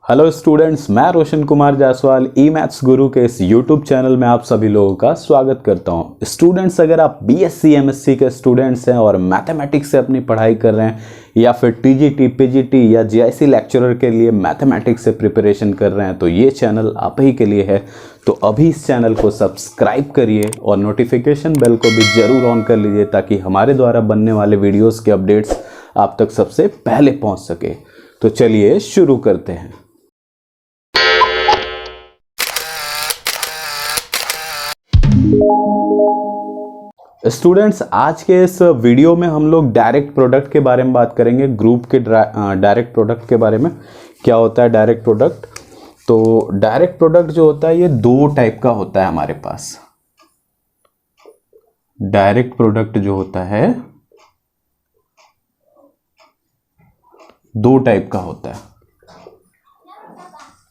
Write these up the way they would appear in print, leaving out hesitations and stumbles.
Hello students, मैं रोशन कुमार जायसवाल ई maths गुरु के इस यूट्यूब चैनल में आप सभी लोगों का स्वागत करता हूं। स्टूडेंट्स, अगर आप बीएससी एमएससी के स्टूडेंट्स हैं और मैथमेटिक्स से अपनी पढ़ाई कर रहे हैं या फिर टीजीटी पीजीटी या जीआईसी लेक्चरर के लिए मैथमेटिक्स से प्रिपरेशन कर रहे हैं तो ये चैनल आप ही के लिए है। तो अभी इस चैनल को सब्सक्राइब करिए और नोटिफिकेशन बेल को भी ज़रूर ऑन कर लीजिए ताकि हमारे द्वारा बनने वाले वीडियोज़ के अपडेट्स आप तक सबसे पहले पहुँच सके। तो चलिए शुरू करते हैं। स्टूडेंट्स, आज के इस वीडियो में हम लोग डायरेक्ट प्रोडक्ट के बारे में बात करेंगे। ग्रुप के डायरेक्ट प्रोडक्ट के बारे में क्या होता है डायरेक्ट प्रोडक्ट। तो डायरेक्ट प्रोडक्ट जो होता है ये दो टाइप का होता है हमारे पास। डायरेक्ट प्रोडक्ट जो होता है दो टाइप का होता है।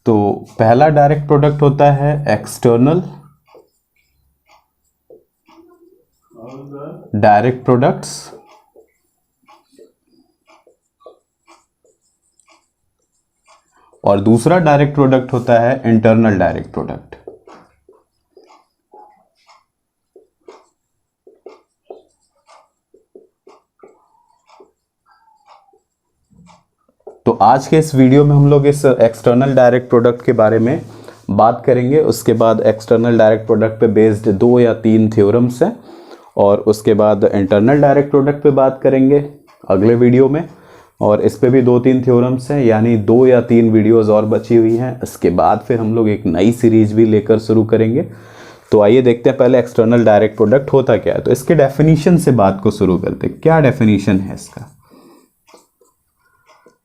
तो पहला डायरेक्ट प्रोडक्ट होता है एक्सटर्नल डायरेक्ट प्रोडक्ट्स और दूसरा डायरेक्ट प्रोडक्ट होता है इंटरनल डायरेक्ट प्रोडक्ट। तो आज के इस वीडियो में हम लोग इस एक्सटर्नल डायरेक्ट प्रोडक्ट के बारे में बात करेंगे। उसके बाद एक्सटर्नल डायरेक्ट प्रोडक्ट पे बेस्ड 2 या 3 थ्योरम्स हैं और उसके बाद इंटरनल डायरेक्ट प्रोडक्ट पे बात करेंगे अगले वीडियो में, और इस पे भी 2-3 थ्योरम्स हैं, यानी 2 या 3 वीडियोस और बची हुई हैं। इसके बाद फिर हम लोग एक नई सीरीज भी लेकर शुरू करेंगे। तो आइए देखते हैं पहले एक्सटर्नल डायरेक्ट प्रोडक्ट होता क्या है। तो इसके डेफिनेशन से बात को शुरू करते हैं। क्या डेफिनेशन है इसका?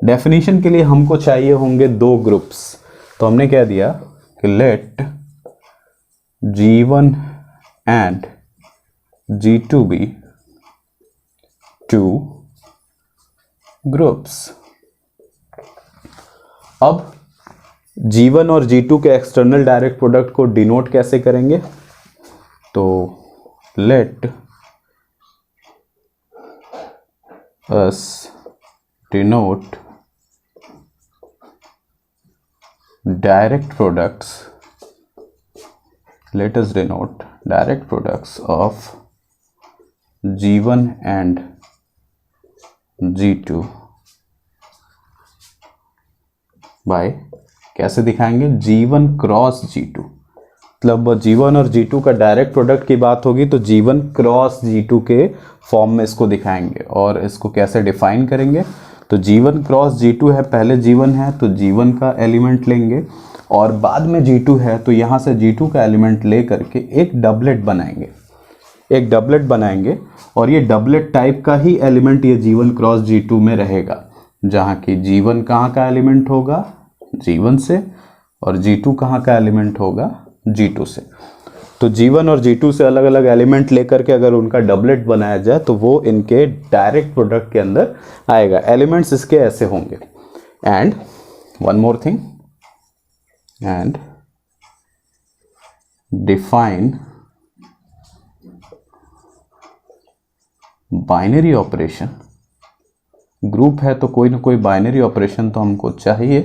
डेफिनेशन के लिए हमको चाहिए होंगे 2 ग्रुप्स। तो हमने क्या दिया कि late G1 and G2 be 2 groups. अब G1 और G2 के एक्सटर्नल डायरेक्ट प्रोडक्ट को डिनोट कैसे करेंगे? तो let us denote direct products, let us denote direct products of G1 and G2 by कैसे दिखाएंगे? G1 cross G2। मतलब G1 और G2 का डायरेक्ट प्रोडक्ट की बात होगी तो G1 क्रॉस G2 के फॉर्म में इसको दिखाएंगे। और इसको कैसे डिफाइन करेंगे? तो G1 क्रॉस G2 है, पहले G1 है तो G1 का एलिमेंट लेंगे और बाद में G2 है तो यहाँ से G2 का एलिमेंट ले करके एक डबलेट बनाएंगे और ये डबलेट टाइप का ही एलिमेंट ये G1 क्रॉस G2 में रहेगा, जहाँ की G1 कहाँ का एलिमेंट होगा? G1 से, और G2 कहाँ का एलिमेंट होगा? G2 से। तो G1 और G2 से अलग अलग एलिमेंट लेकर के अगर उनका डबलेट बनाया जाए तो वो इनके डायरेक्ट प्रोडक्ट के अंदर आएगा। एलिमेंट्स इसके ऐसे होंगे। And one more thing, and define binary operation. Group है तो कोई ना कोई बाइनरी ऑपरेशन तो हमको चाहिए।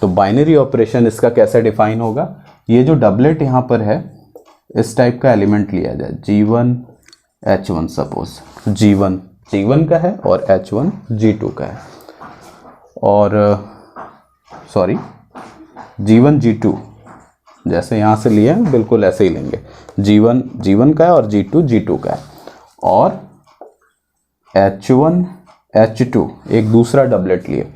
तो बाइनरी ऑपरेशन इसका कैसे डिफाइन होगा? ये जो डबलेट यहाँ पर है इस टाइप का एलिमेंट लिया जाए, G1 H1, suppose G1 G1 का है और H1 G2 का है, और सॉरी G1 G2 जैसे यहाँ से लिए बिल्कुल ऐसे ही लेंगे। G1 G1 का है और G2 G2 का है, और H1 H2 एक दूसरा डबलेट लिए,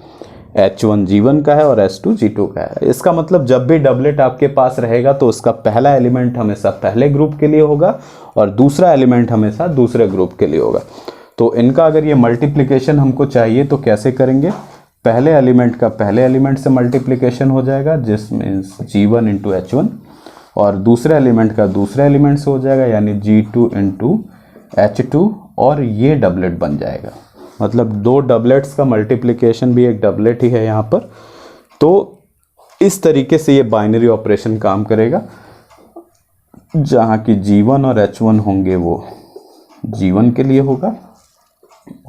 H1 G1 का है और H2 G2 का है। इसका मतलब जब भी डबलेट आपके पास रहेगा तो उसका पहला एलिमेंट हमेशा पहले ग्रुप के लिए होगा और दूसरा एलिमेंट हमेशा दूसरे ग्रुप के लिए होगा। तो इनका अगर ये मल्टीप्लिकेशन हमको चाहिए तो कैसे करेंगे? पहले एलिमेंट का पहले एलिमेंट से मल्टीप्लिकेशन हो जाएगा, जिस मीन्स G1 इंटू H1, और दूसरे एलिमेंट का दूसरे एलिमेंट से हो जाएगा यानी G2 इंटू H2, और ये डबलेट बन जाएगा। मतलब 2 डबलेट्स का मल्टीप्लिकेशन भी एक डबलेट ही है यहाँ पर। तो इस तरीके से ये बाइनरी ऑपरेशन काम करेगा, जहाँ की G1 और H1 होंगे वो G1 के लिए होगा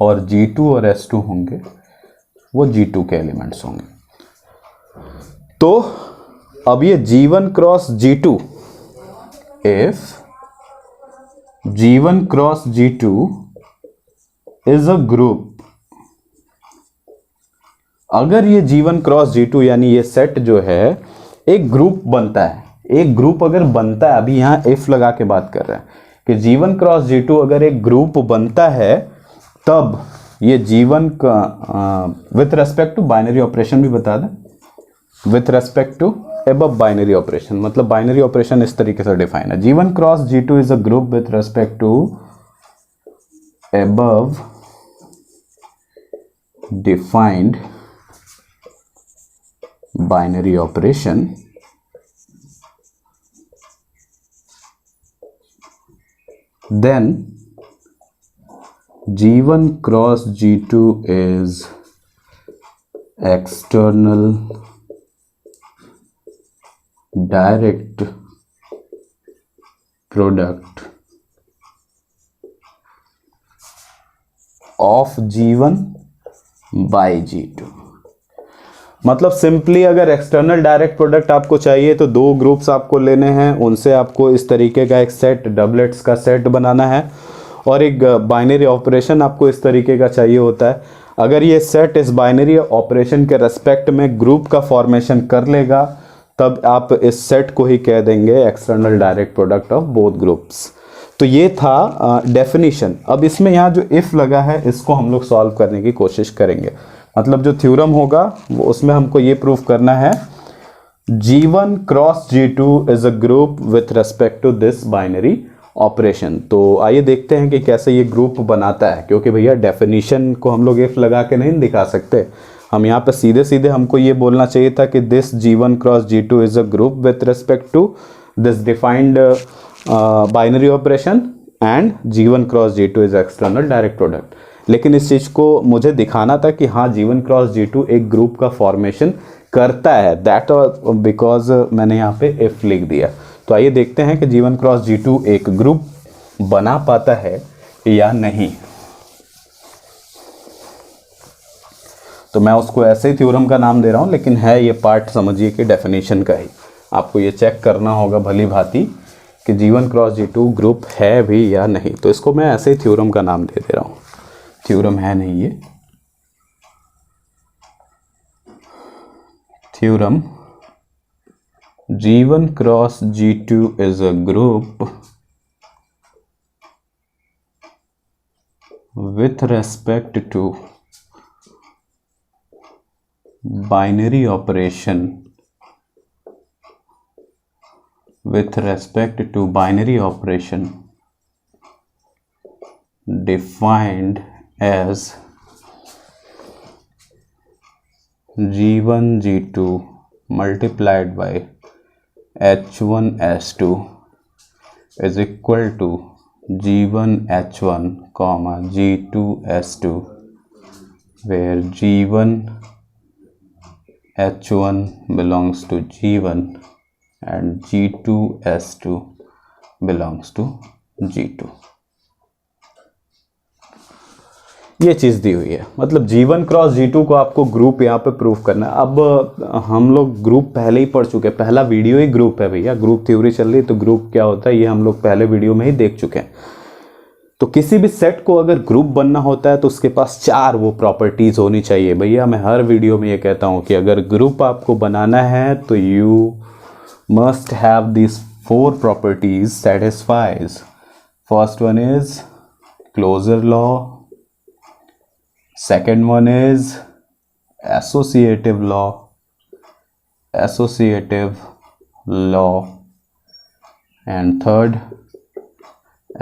और G2 और S2 होंगे वो G2 के एलिमेंट्स होंगे। तो अब ये G1 cross G2, if G1 cross G2 is a group, अगर ये G1 क्रॉस G2 यानी ये सेट जो है एक ग्रुप बनता है, एक ग्रुप अगर बनता है, अभी यहां इफ लगा के बात कर रहे हैं कि G1 क्रॉस G2 अगर एक ग्रुप बनता है, तब ये G1 का with respect to binary operation भी बता दें, with respect to above binary operation, मतलब बाइनरी ऑपरेशन इस तरीके से डिफाइन है, G1 cross G2 is a group with respect to above defined binary operation, then G1 cross G2 is external direct product of G1 by G2। मतलब simply अगर external direct product आपको चाहिए तो दो ग्रुप्स आपको लेने हैं, उनसे आपको इस तरीके का एक सेट, डबलेट्स का सेट बनाना है, और एक बाइनरी ऑपरेशन आपको इस तरीके का चाहिए होता है। अगर ये सेट इस बाइनरी ऑपरेशन के रेस्पेक्ट में ग्रुप का फॉर्मेशन कर लेगा, तब आप इस सेट को ही कह देंगे external direct product of both groups. तो ये था डेफिनेशन। अब इसमें यहाँ जो इफ लगा है इसको हम लोग सॉल्व करने की कोशिश करेंगे। मतलब जो थ्योरम होगा वो उसमें हमको ये प्रूफ करना है G1 cross G2 is a group with respect to this binary operation. तो आइए देखते हैं कि कैसे ये ग्रुप बनाता है, क्योंकि भैया डेफिनेशन को हम लोग इफ लगा के नहीं दिखा सकते। हम यहाँ पे सीधे सीधे हमको ये बोलना चाहिए था कि this G1 cross G2 is a group with respect to this defined binary operation and G1 cross G2 is external direct product. लेकिन इस चीज़ को मुझे दिखाना था कि हाँ G1 क्रॉस G2 एक ग्रुप का फॉर्मेशन करता है, दैट बिकॉज मैंने यहाँ पे इफ लिख दिया। तो आइए देखते हैं कि G1 क्रॉस G2 एक ग्रुप बना पाता है या नहीं। तो मैं उसको ऐसे ही थ्योरम का नाम दे रहा हूँ, लेकिन है ये पार्ट समझिए कि डेफिनेशन का ही। आपको ये चेक करना होगा भली भांति कि G1 क्रॉस G2 ग्रुप है भी या नहीं। तो इसको मैं ऐसे ही थ्योरम का नाम दे दे रहा हूँ, थ्योरम है नहीं ये, theorem G1 cross G2 is a group with respect to binary operation, with respect to binary operation defined as G1 G2 multiplied by H1 H2 is equal to G1 H1 comma G2 H2, where G1 H1 belongs to G1 and G2 H2 belongs to G2। ये चीज़ दी हुई है। मतलब G1 cross G2 को आपको group यहाँ पे proof करना है। अब हम लोग ग्रुप पहले ही पढ़ चुके हैं, पहला वीडियो ही ग्रुप है भैया, ग्रुप थ्योरी चल रही है तो ग्रुप क्या होता है ये हम लोग पहले वीडियो में ही देख चुके हैं। तो किसी भी सेट को अगर ग्रुप बनना होता है तो उसके पास चार वो प्रॉपर्टीज होनी चाहिए भैया। मैं हर वीडियो में ये कहता हूँ कि अगर ग्रुप आपको बनाना है तो you must have this four properties satisfies. First one is closure law, second one is associative law, and third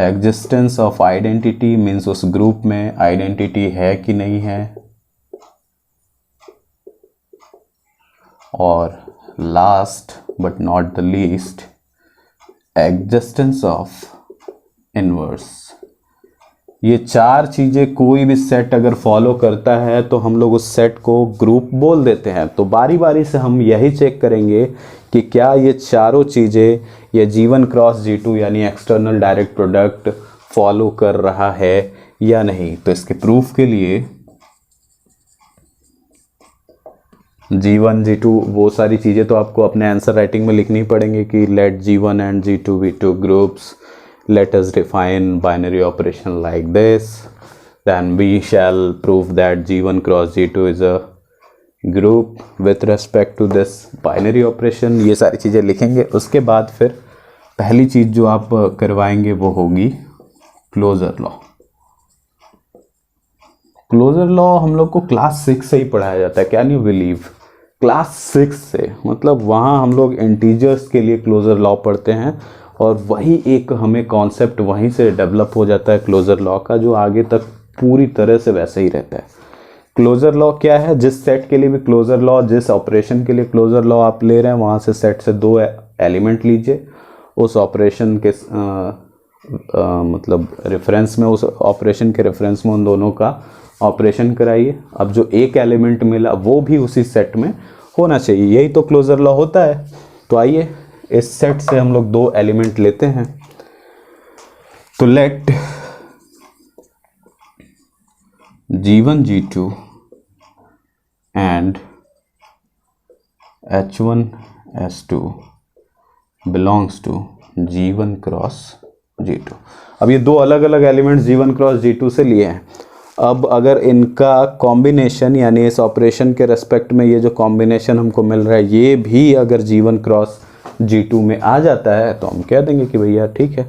existence of identity, means उस ग्रुप में आइडेंटिटी है कि नहीं है, और last but not the least existence of inverse. ये चार चीज़ें कोई भी सेट अगर फॉलो करता है तो हम लोग उस सेट को ग्रुप बोल देते हैं। तो बारी बारी से हम यही चेक करेंगे कि क्या ये चारों चीज़ें ये G1 क्रॉस G2 यानी एक्सटर्नल डायरेक्ट प्रोडक्ट फॉलो कर रहा है या नहीं। तो इसके प्रूफ के लिए G1 G2 वो सारी चीज़ें तो आपको अपने आंसर राइटिंग में लिखनी पड़ेंगी कि let G1 and G2 be two groups, let us define binary operation like this, then we shall prove that G1 cross G2 is a group with respect to this binary operation। ये सारी चीज़ें लिखेंगे। उसके बाद फिर पहली चीज़ जो आप करवाएंगे वो होगी क्लोजर लॉ। क्लोजर लॉ हम लोग को क्लास 6 से ही पढ़ाया जाता है, कैन यू बिलीव, क्लास 6 से। मतलब वहाँ हम लोग इंटीजर्स के लिए क्लोजर लॉ पढ़ते हैं और वही एक हमें कॉन्सेप्ट वहीं से डेवलप हो जाता है क्लोजर लॉ का, जो आगे तक पूरी तरह से वैसे ही रहता है। क्लोजर लॉ क्या है, जिस सेट के लिए भी क्लोजर लॉ, जिस ऑपरेशन के लिए क्लोजर लॉ आप ले रहे हैं वहाँ से सेट से दो एलिमेंट लीजिए, उस ऑपरेशन के मतलब रेफरेंस में, उस ऑपरेशन के रेफरेंस में उन दोनों का ऑपरेशन कराइए। अब जो एक एलिमेंट मिला वो भी उसी सेट में होना चाहिए, यही तो क्लोजर लॉ होता है। तो आइए इस सेट से हम लोग दो एलिमेंट लेते हैं। तो let G1 G2 and H1 S2 belongs to G1 cross G2। अब ये दो अलग अलग एलिमेंट्स G1 क्रॉस G2 से लिए हैं। अब अगर इनका कॉम्बिनेशन, यानी इस ऑपरेशन के रेस्पेक्ट में ये जो कॉम्बिनेशन हमको मिल रहा है ये भी अगर G1 क्रॉस G2 में आ जाता है तो हम कह देंगे कि भैया ठीक है,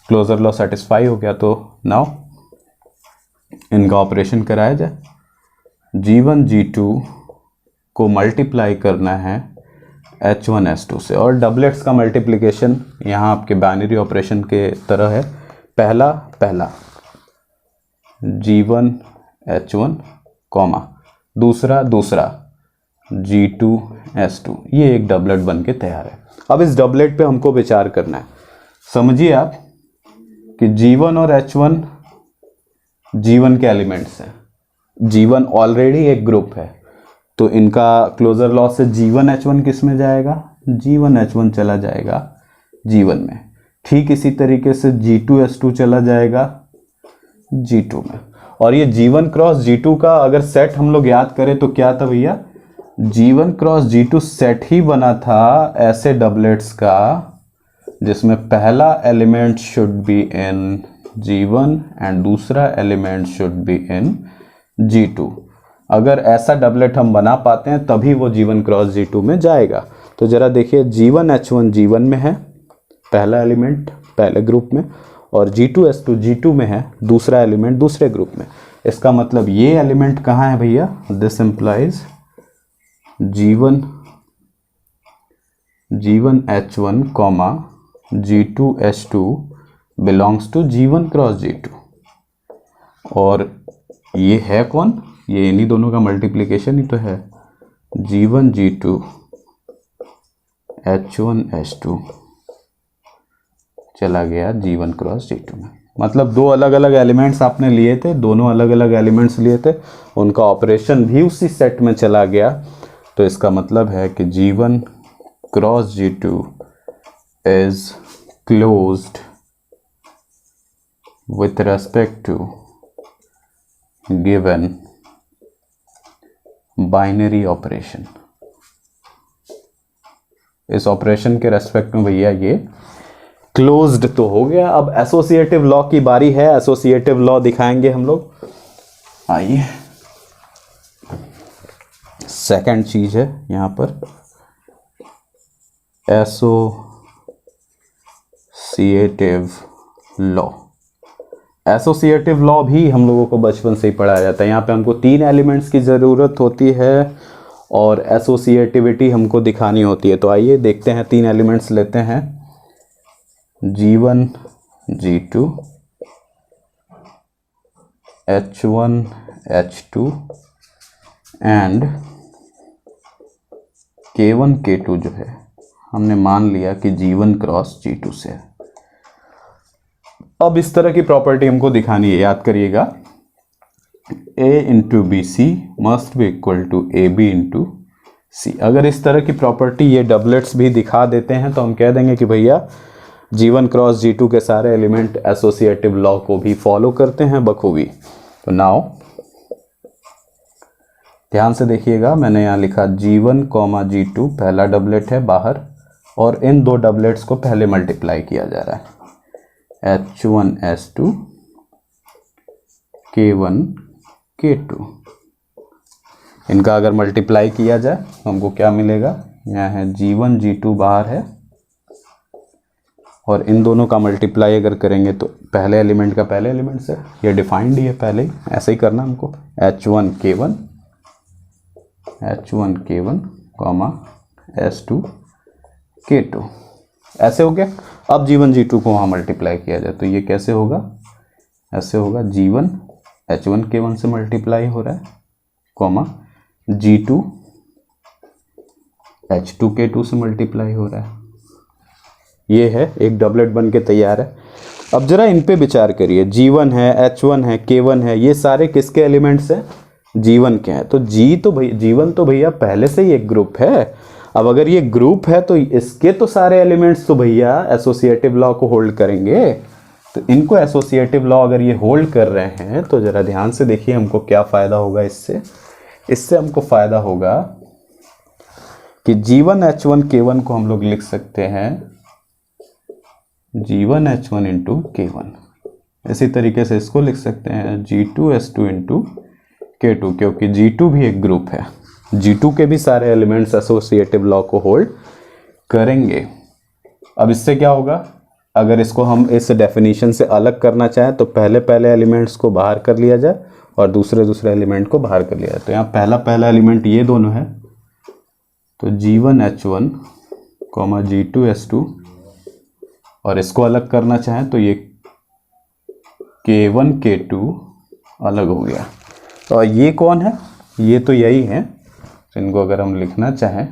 क्लोजर लॉ सेटिस्फाई हो गया। तो नाउ इनका ऑपरेशन कराया जाए। G1 G2 को मल्टीप्लाई करना है H1 S2 से, और डबलेट्स का मल्टीप्लिकेशन यहाँ आपके बाइनरी ऑपरेशन के तरह है। पहला G1 H1 कॉमा दूसरा G2 S2, ये एक डबलेट बन के तैयार है। अब इस डबलेट पे हमको विचार करना है। समझिए आप कि G1 और H1 G1 के एलिमेंट्स हैं। G1 ऑलरेडी एक ग्रुप है, तो इनका क्लोजर लॉ से G1 H1 किस में जाएगा, G1 H1 चला जाएगा G1 में। ठीक इसी तरीके से G2 S2 चला जाएगा G2 में। और ये G1 क्रॉस G2 का अगर सेट हम लोग याद करें तो क्या था भैया, G1 क्रॉस G2 सेट ही बना था ऐसे डबलेट्स का जिसमें पहला element should be in G1 and दूसरा element should be in G2। अगर ऐसा डबलेट हम बना पाते हैं तभी वो G1 क्रॉस G2 में जाएगा। तो जरा देखिए, G1 H1 G1 में है पहला एलिमेंट पहले ग्रुप में, और G2 S2 G2 में है दूसरा एलिमेंट दूसरे ग्रुप में। इसका मतलब ये एलिमेंट कहाँ है भैया, this implies G1 H1 comma G2 S2 belongs to G1 cross G2। और ये है कौन, ये इन्हीं दोनों का मल्टीप्लिकेशन ही तो है, G1 G2 H1 S2 चला गया G1 क्रॉस G2 में। मतलब दो अलग अलग एलिमेंट्स आपने लिए थे, दोनों अलग अलग एलिमेंट्स लिए थे, उनका ऑपरेशन भी उसी सेट में चला गया। तो इसका मतलब है कि G1 cross G2 is closed with respect to given binary operation। इस ऑपरेशन के रेस्पेक्ट में भैया ये क्लोज्ड तो हो गया। अब एसोसिएटिव लॉ की बारी है, एसोसिएटिव लॉ दिखाएंगे हम लोग। आइए, सेकंड चीज है यहां पर एसोसिएटिव लॉ। एसोसिएटिव लॉ भी हम लोगों को बचपन से ही पढ़ाया जाता है। यहाँ पे हमको तीन एलिमेंट्स की ज़रूरत होती है और एसोसिएटिविटी हमको दिखानी होती है। तो आइए देखते हैं, तीन एलिमेंट्स लेते हैं, G1 G2 H1 H2 and K1 K2 जो है हमने मान लिया कि G1 क्रॉस G2 से है। अब इस तरह की प्रॉपर्टी हमको दिखानी है, याद करिएगा, A into B C must be equal to A B into C. अगर इस तरह की प्रॉपर्टी ये डबलेट्स भी दिखा देते हैं तो हम कह देंगे कि भैया G1 क्रॉस G2 के सारे एलिमेंट एसोसिएटिव लॉ को भी फॉलो करते हैं बखूबी। तो नाउ ध्यान से देखिएगा, मैंने यहाँ लिखा G1, G2 पहला डबलेट है बाहर, और इन दो डबलेट्स को पहले मल्टीप्लाई किया जा रहा है, H1S2 K1 K2। इनका अगर मल्टीप्लाई किया जाए तो हमको क्या मिलेगा, यहाँ है G1 G2 बाहर है, और इन दोनों का मल्टीप्लाई अगर करेंगे तो पहले एलिमेंट का पहले एलिमेंट से, ये डिफाइंड ही है पहले ही, ऐसे ही करना हमको, H1 K1 S2 K2, ऐसे हो गया। अब G1 G2 को वहाँ मल्टीप्लाई किया जाए तो ये कैसे होगा, ऐसे होगा, G1 H1 K1 से मल्टीप्लाई हो रहा है, G2 H2 K2 से मल्टीप्लाई हो रहा है। ये है, एक डबलेट बन के तैयार है। अब जरा इन पे विचार करिए, G1 है, H1 है, K1 है, ये सारे किसके एलिमेंट्स हैं, G1 के हैं। तो G1 तो भैया पहले से ही एक ग्रुप है। अब अगर ये ग्रुप है तो इसके तो सारे एलिमेंट्स तो भैया एसोसिएटिव लॉ को होल्ड करेंगे। तो इनको एसोसिएटिव लॉ अगर ये होल्ड कर रहे हैं तो जरा ध्यान से देखिए हमको क्या फ़ायदा होगा इससे हमको फ़ायदा होगा कि G1 H1 K1 को हम लोग लिख सकते हैं G1 H1 इंटू K1। इसी तरीके से इसको लिख सकते हैं G2 S2 इंटू K2, क्योंकि G2 भी एक ग्रुप है, G2 के भी सारे एलिमेंट्स एसोसिएटिव लॉ को होल्ड करेंगे। अब इससे क्या होगा, अगर इसको हम इस डेफिनेशन से अलग करना चाहें तो पहले एलिमेंट्स को बाहर कर लिया जाए और दूसरे एलिमेंट को बाहर कर लिया जाए। तो यहाँ पहला एलिमेंट ये दोनों है, तो G1 H1 G2 S2, और इसको अलग करना चाहें तो ये K1 K2 अलग हो गया। और ये कौन है, ये तो यही है। तो इनको अगर हम लिखना चाहें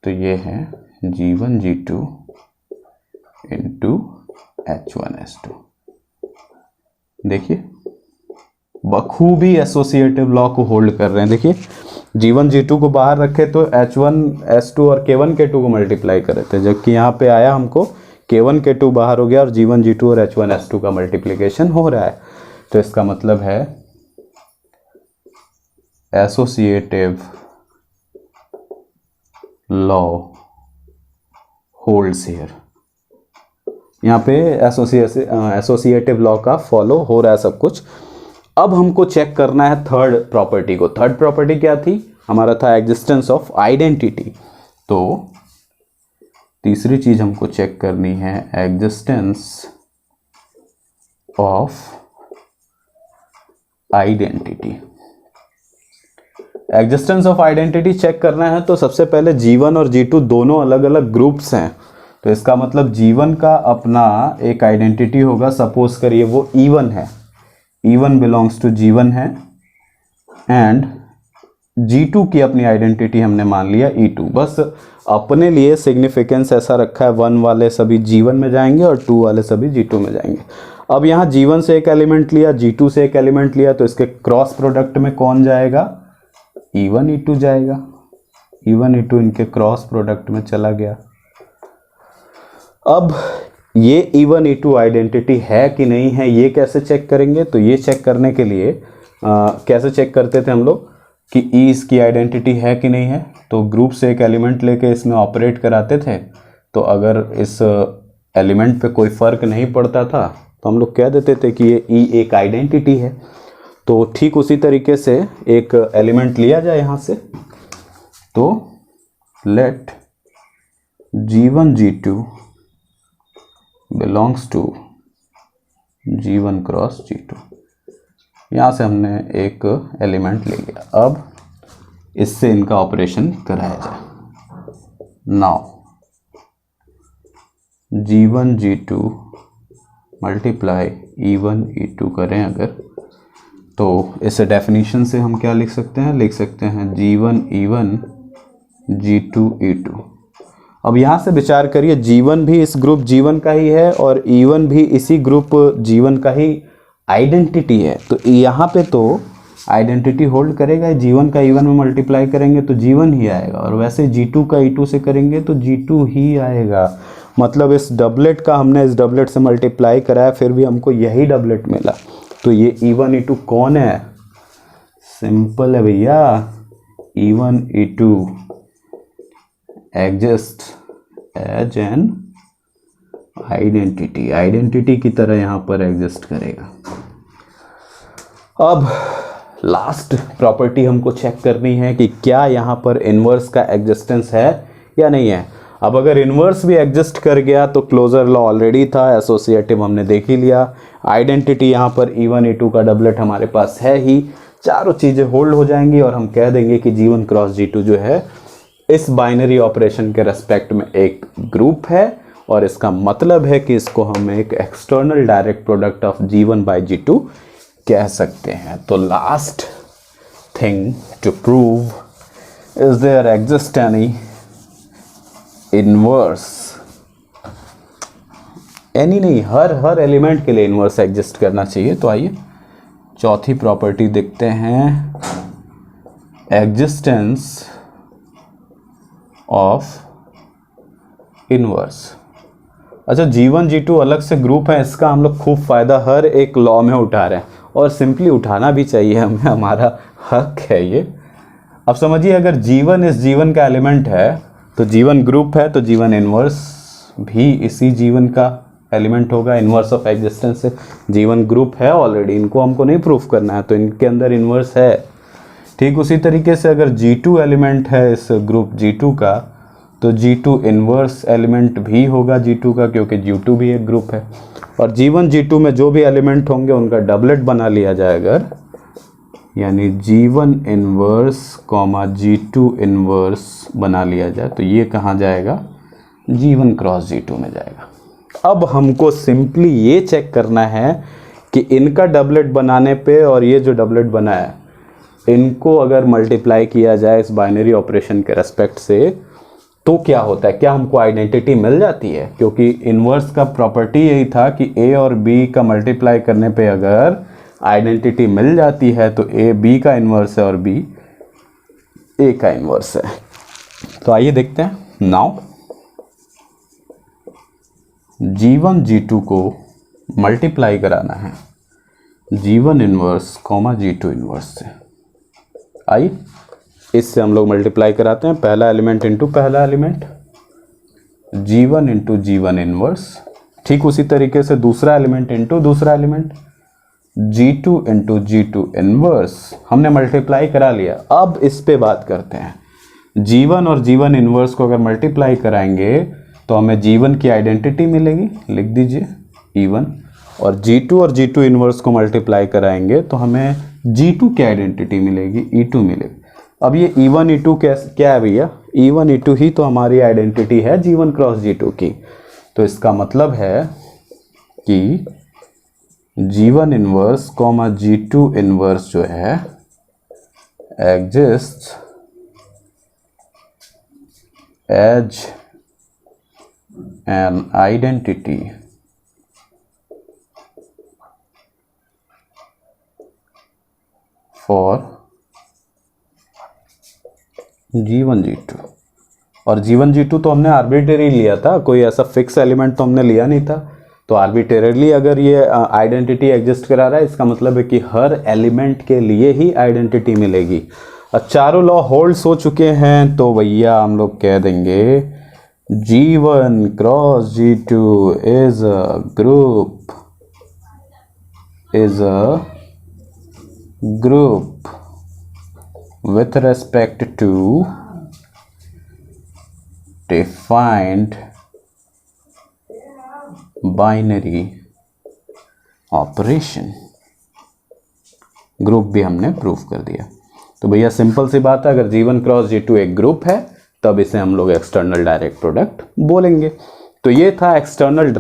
तो ये है G1 G2 into H1 S2। देखिए बखूबी एसोसिएटिव लॉ को होल्ड कर रहे हैं। देखिए G1 G2 को बाहर रखे तो H1 S2 और K1 K2 को मल्टीप्लाई कर रहे थे, जबकि यहाँ पे आया हमको K1 K2 बाहर हो गया और G1 G2 और H1 S2 का मल्टीप्लिकेशन हो रहा है। तो इसका मतलब है एसोसिएटिव लॉ होल्ड्स हियर। यहाँ पे एसोसिएटिव लॉ का फॉलो हो रहा है सब कुछ। अब हमको चेक करना है थर्ड प्रॉपर्टी को। थर्ड प्रॉपर्टी क्या थी, हमारा था एग्जिस्टेंस ऑफ आइडेंटिटी। तो तीसरी चीज हमको चेक करनी है existence of identity. Existence of identity check करना है तो सबसे पहले G1 और G2 दोनों अलग अलग ग्रुप्स हैं। तो इसका मतलब G1 का अपना एक आइडेंटिटी होगा, सपोज करिए वो E1 है, E1 बिलोंग्स टू G1 है, एंड G2 की अपनी आइडेंटिटी हमने मान लिया E2। बस अपने लिए सिग्निफिकेंस ऐसा रखा है, 1 वाले सभी G1 में जाएंगे और 2 वाले सभी G2 में जाएंगे। अब यहाँ G1 से एक एलिमेंट लिया, G2 से एक एलिमेंट लिया, तो इसके क्रॉस प्रोडक्ट में कौन जाएगा, E1 E2 जाएगा। E1 E2 इनके क्रॉस प्रोडक्ट में चला गया। अब ये E1 E2 आइडेंटिटी है कि नहीं है, ये कैसे चेक करेंगे, तो ये चेक करने के लिए कैसे चेक करते थे हम लोग कि E इसकी आइडेंटिटी है कि नहीं है, तो ग्रुप से एक एलिमेंट लेके इसमें ऑपरेट कराते थे। तो अगर इस एलिमेंट पे कोई फ़र्क नहीं पड़ता था तो हम लोग कह देते थे कि ये E एक आइडेंटिटी है। तो ठीक उसी तरीके से एक एलिमेंट लिया जाए यहाँ से, तो let G1 G2 belongs to G1 cross G2। यहाँ से हमने एक एलिमेंट ले लिया। अब इससे इनका ऑपरेशन कराया जाए। Now G1 G2 multiply E1 E2 करें अगर, तो इस डेफिनेशन से हम क्या लिख सकते हैं, लिख सकते हैं G1 E1 G2 E2। अब यहाँ से विचार करिए, G1 भी इस ग्रुप G1 का ही है और E1 भी इसी ग्रुप G1 का ही आइडेंटिटी है। तो यहाँ पे तो आइडेंटिटी होल्ड करेगा, G1 का E1 में मल्टीप्लाई करेंगे तो G1 ही आएगा, और वैसे G2 का E2 से करेंगे तो G2 ही आएगा। मतलब इस डबलेट का हमने इस डबलेट से मल्टीप्लाई कराया, फिर भी हमको यही डबलेट मिला। तो ये E1 E2 कौन है, सिंपल है भैया, E1 E2 exist as an identity, identity की तरह यहां पर एग्जिस्ट करेगा। अब लास्ट प्रॉपर्टी हमको चेक करनी है कि क्या यहाँ पर इन्वर्स का एग्जिस्टेंस है या नहीं है। अब अगर इन्वर्स भी एग्जिस्ट कर गया तो क्लोजर लॉ ऑलरेडी था, एसोसिएटिव हमने देख ही लिया, आइडेंटिटी यहाँ पर E1 E2 का डबलेट हमारे पास है ही, चारों चीज़ें होल्ड हो जाएंगी और हम कह देंगे कि G1 क्रॉस G2 जो है इस बाइनरी ऑपरेशन के रेस्पेक्ट में एक ग्रुप है और इसका मतलब है कि इसको हम एक external direct product of G1 by G2 कह सकते हैं। तो last thing to prove, is there exist any inverse, any नहीं, हर एलिमेंट के लिए इनवर्स एग्जिस्ट करना चाहिए। तो आइए चौथी प्रॉपर्टी देखते हैं, एग्जिस्टेंस ऑफ इनवर्स। अच्छा, G1 G2 अलग से ग्रुप है, इसका हम लोग खूब फायदा हर एक लॉ में उठा रहे हैं और सिंपली उठाना भी चाहिए हमें, हमारा हक है ये। अब समझिए, अगर G1 इस G1 का एलिमेंट है तो G1 ग्रुप है तो G1 इनवर्स भी इसी G1 का एलिमेंट होगा, इनवर्स ऑफ एग्जिस्टेंस से। G1 ग्रुप है ऑलरेडी, इनको हमको नहीं प्रूफ करना है, तो इनके अंदर इनवर्स है। ठीक उसी तरीके से अगर G2 एलिमेंट है इस ग्रुप G2 का तो G2 इनवर्स एलिमेंट भी होगा G2 का, क्योंकि G2 भी एक ग्रुप है। और G1 G2 में जो भी एलिमेंट होंगे उनका डबलेट बना लिया जाए अगर, यानी G1 inverse comma G2 inverse बना लिया जाए तो ये कहाँ जाएगा, G1 क्रॉस G2 में जाएगा। अब हमको सिंपली ये चेक करना है कि इनका डबलेट बनाने पे और ये जो डबलेट बना है इनको अगर मल्टीप्लाई किया जाए इस बाइनरी ऑपरेशन के रेस्पेक्ट से तो क्या होता है, क्या हमको आइडेंटिटी मिल जाती है। क्योंकि इनवर्स का प्रॉपर्टी यही था कि A और B का मल्टीप्लाई करने पे अगर आइडेंटिटी मिल जाती है तो A B का इनवर्स है और B A का इनवर्स है। तो आइए देखते हैं। नाउ G1 G2 को मल्टीप्लाई कराना है G1 inverse comma G2 inverse से। आइए इससे हम लोग मल्टीप्लाई कराते हैं, पहला एलिमेंट इंटू पहला element, G1 into G1 inverse. ठीक उसी तरीके से दूसरा एलिमेंट इंटू दूसरा element, G2 into G2 inverse. हमने मल्टीप्लाई करा लिया। अब इस पे बात करते हैं, G1 और G1 इनवर्स को अगर मल्टीप्लाई कराएंगे तो हमें G1 की आइडेंटिटी मिलेगी, लिख दीजिए E1, और G2 और G2 इनवर्स को मल्टीप्लाई कराएंगे तो हमें G2 की आइडेंटिटी मिलेगी, E2 मिलेगी। अब ये E1 E2 क्या है भैया, E1 E2 ही तो हमारी आइडेंटिटी है G1 क्रॉस G2 की। तो इसका मतलब है कि G1 inverse comma G2 inverse जो है exist as an identity for G1 G2। और G1 G2 तो हमने आर्बिट्रेरी लिया था, कोई ऐसा फिक्स एलिमेंट तो हमने लिया नहीं था। तो आर्बिट्रेरली अगर ये आइडेंटिटी एग्जिस्ट करा रहा है इसका मतलब है कि हर एलिमेंट के लिए ही आइडेंटिटी मिलेगी। चारों लॉ होल्ड्स हो चुके हैं तो भैया हम लोग कह देंगे G1 cross G2 is a group with respect to defined binary operation। Group भी हमने प्रूफ कर दिया। तो भैया सिंपल सी बात है, अगर G1 क्रॉस G2 एक ग्रुप है तब इसे हम लोग एक्सटर्नल डायरेक्ट प्रोडक्ट बोलेंगे। तो ये था एक्सटर्नल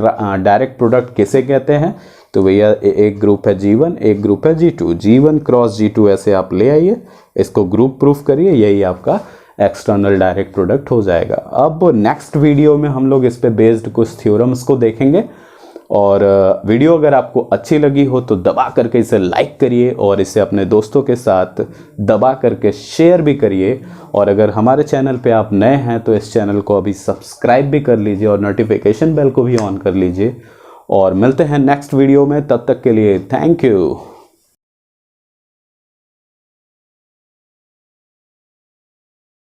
डायरेक्ट प्रोडक्ट किसे कहते हैं। तो भैया एक ग्रुप है G1, एक ग्रुप है G2, G1 क्रॉस G2 ऐसे आप ले आइए, इसको ग्रुप प्रूफ करिए, यही आपका एक्सटर्नल डायरेक्ट प्रोडक्ट हो जाएगा। अब नेक्स्ट वीडियो में हम लोग इस पे बेस्ड कुछ थ्योरम्स को देखेंगे। और वीडियो अगर आपको अच्छी लगी हो तो दबा करके इसे लाइक करिए और इसे अपने दोस्तों के साथ दबा करके शेयर भी करिए। और अगर हमारे चैनल पे आप नए हैं तो इस चैनल को अभी सब्सक्राइब भी कर लीजिए और नोटिफिकेशन बेल को भी ऑन कर लीजिए। और मिलते हैं नेक्स्ट वीडियो में, तब तक के लिए थैंक यू।